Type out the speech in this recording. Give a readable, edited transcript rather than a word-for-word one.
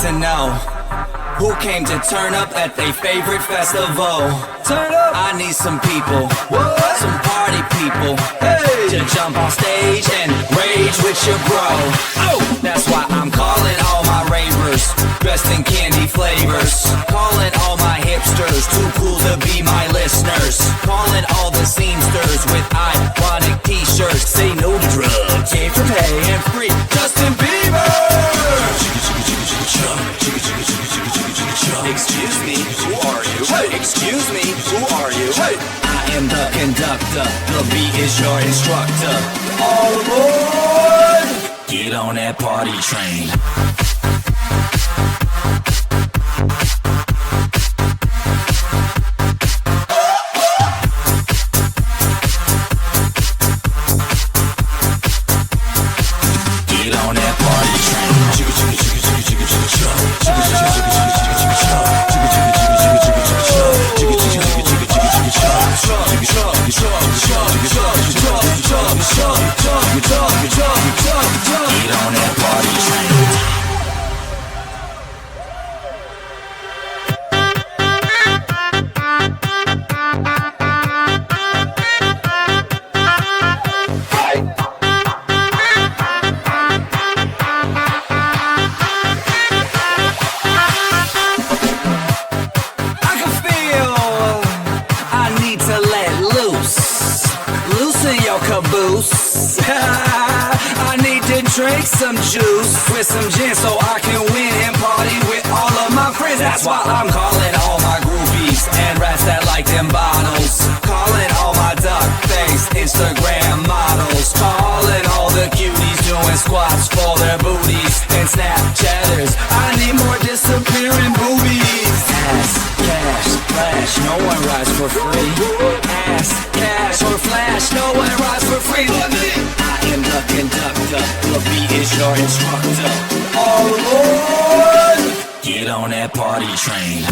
to know who came to turn up at their favorite festival. Turn up. I need some people, some party people, to jump on stage and rage with your bro. Oh, that's why I'm calling all my ravers, dressed in candy flavors. Calling all my hipsters, too cool to be my listeners. Calling all the seamsters with ironic t-shirts. Say no to drugs, yay for pay and free Justin Bieber. Excuse me, who are you? Hey. Excuse me, who are you? Hey. I am the conductor, the beat is your instructor. All aboard! Get on that party train. Get on that party train. Get on that party train. Caboose. I need to drink some juice with some gin so I can win and party with all of my friends. That's why I'm calling all my groupies and rats that like them bottles. Calling all my duck-faced Instagram models. Calling all the cuties doing squats for their booties and Snapchatters. I need more disappearing boobies. Ass, cash, flash, no one rides for free. Ass, cash, or flash, no one rides for free. But me, I am the conductor, the beat is your instructor. All aboard! Get on that party train.